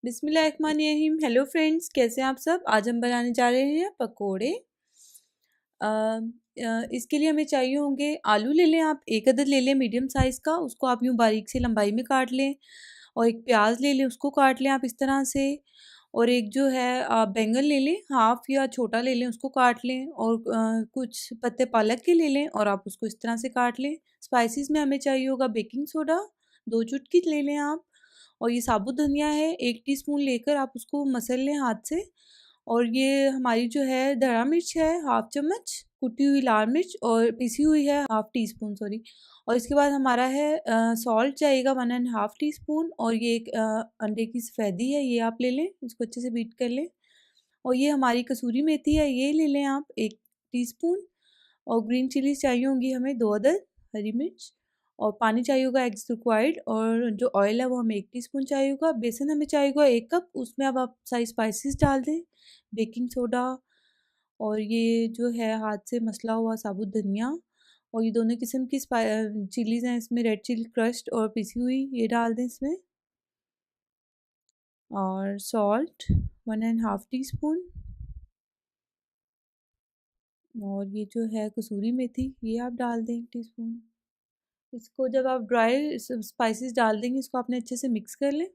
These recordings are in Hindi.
बिस्मिल्लाहिर्रहमानिर्रहीम। हेलो फ्रेंड्स, कैसे हैं आप सब। आज हम बनाने जा रहे हैं पकोड़े। इसके लिए हमें चाहिए होंगे आलू। ले लें आप, एक अदद ले लें मीडियम साइज़ का, उसको आप यूँ बारीक से लंबाई में काट लें। और एक प्याज ले लें, उसको काट लें आप इस तरह से। और एक जो है बैंगन ले लें, हाफ या छोटा ले लें, उसको काट लें। और कुछ पत्ते पालक के ले लें और आप उसको इस तरह से काट लें। स्पाइसेस में हमें चाहिए होगा बेकिंग सोडा 2 चुटकी ले लें आप। और ये साबुत धनिया है 1 टीस्पून लेकर आप उसको मसल लें हाथ से। और ये हमारी जो है धड़ा मिर्च है हाफ चम्मच, कुटी हुई लाल मिर्च और पिसी हुई है हाफ टी स्पून सॉरी। और इसके बाद हमारा है सॉल्ट चाहिएगा 1.5 टीस्पून। और ये एक अंडे की सफ़ेदी है, ये आप ले लें, इसको अच्छे से बीट कर लें। और ये हमारी कसूरी मेथी है, ये ले लें आप 1 टीस्पून। और ग्रीन चिलीज चाहिए होंगी हमें 2 अदद, हरी मिर्च। और पानी चाहिए होगा एग्स रिक्वायर्ड। और जो ऑयल है वो हमें 1 टीस्पून चाहिए होगा। बेसन हमें चाहिए होगा 1 कप, उसमें अब आप सारी स्पाइसेस डाल दें, बेकिंग सोडा और ये जो है हाथ से मसला हुआ साबुत धनिया। और ये दोनों किस्म की चिलीज़ हैं इसमें, रेड चिली क्रश्ड और पिसी हुई, ये डाल दें इसमें। और सॉल्ट 1.5 टीस्पून। और ये जो है कसूरी मेथी, ये आप डाल दें 1 टीस्पून। इसको जब आप ड्राई स्पाइसेस डाल देंगे, इसको आपने अच्छे से मिक्स कर लें,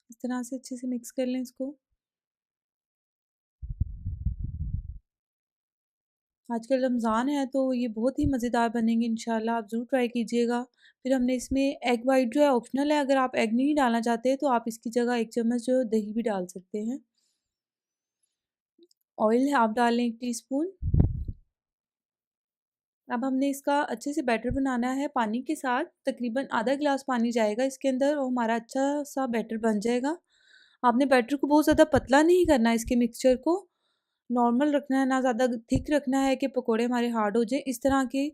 इस तरह से अच्छे से मिक्स कर लें इसको। आजकल रमज़ान है तो ये बहुत ही मज़ेदार बनेंगे इंशाल्लाह, आप ज़रूर ट्राई कीजिएगा। फिर हमने इसमें एग वाइट जो है ऑप्शनल है, अगर आप एग नहीं डालना चाहते तो आप इसकी जगह 1 चम्मच जो दही भी डाल सकते हैं। ऑयल आप डाल लें 1 टीस्पून। अब हमने इसका अच्छे से बैटर बनाना है पानी के साथ, तकरीबन आधा गिलास पानी जाएगा इसके अंदर और हमारा अच्छा सा बैटर बन जाएगा। आपने बैटर को बहुत ज़्यादा पतला नहीं करना है, इसके मिक्सचर को नॉर्मल रखना है, ना ज़्यादा थिक रखना है कि पकोड़े हमारे हार्ड हो जाए। इस तरह के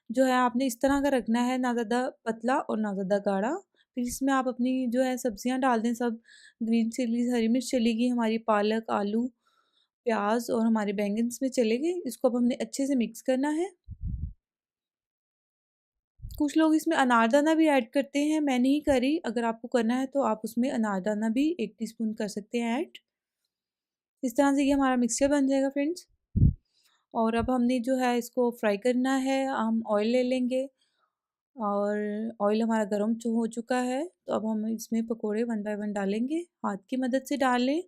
जो है आपने इस तरह का रखना है, ना ज़्यादा पतला और ना ज़्यादा गाढ़ा। फिर इसमें आप अपनी जो है सब्जियां डाल दें सब, ग्रीन चिलीज, हरी मिर्च चलेगी हमारी, पालक, आलू, प्याज और हमारे बैंगन में चले गए। इसको अब हमने अच्छे से मिक्स करना है। कुछ लोग इसमें अनारदाना भी ऐड करते हैं, मैं नहीं करी। अगर आपको करना है तो आप उसमें अनारदाना भी 1 टीस्पून कर सकते हैं ऐड। इस तरह से ये हमारा मिक्सचर बन जाएगा फ्रेंड्स। और अब हमने जो है इसको फ्राई करना है, हम ऑयल ले लेंगे। और ऑयल हमारा गर्म हो चुका है, तो अब हम इसमें पकोड़े 1 बाय 1 डालेंगे। हाथ की मदद से डाल लें,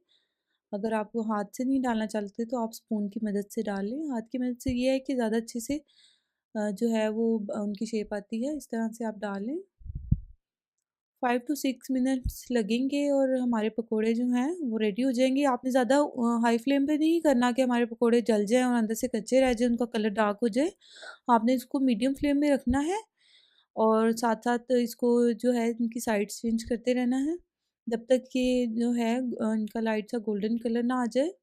अगर आपको हाथ से नहीं डालना चाहते तो आप स्पून की मदद से डाल लें। हाथ की मदद से ये है कि ज़्यादा अच्छे से जो है वो उनकी शेप आती है, इस तरह से आप डाल लें। 5 to 6 मिनट्स लगेंगे और हमारे पकोड़े जो हैं वो रेडी हो जाएंगे। आपने ज़्यादा हाई फ्लेम पे नहीं करना कि हमारे पकोड़े जल जाएं और अंदर से कच्चे रह जाएं, उनका कलर डार्क हो जाए। आपने इसको मीडियम फ्लेम में रखना है और साथ साथ इसको जो है इनकी साइड्स चेंज करते रहना है जब तक कि जो है इनका लाइट सा गोल्डन कलर ना आ जाए।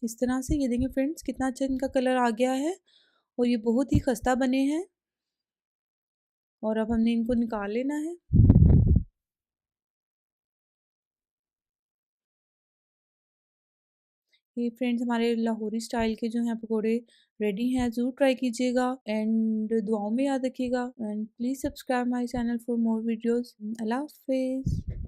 इस तरह से ये देखें फ्रेंड्स, कितना अच्छा इनका कलर आ गया है और ये बहुत ही खस्ता बने हैं। और अब हमने इनको निकाल लेना है। ये फ्रेंड्स हमारे लाहौरी स्टाइल के जो हैं पकोड़े रेडी हैं, ज़रूर ट्राई कीजिएगा एंड दुआओं में याद रखिएगा। And please subscribe my channel for more videos. अल्लाह हाफिज़।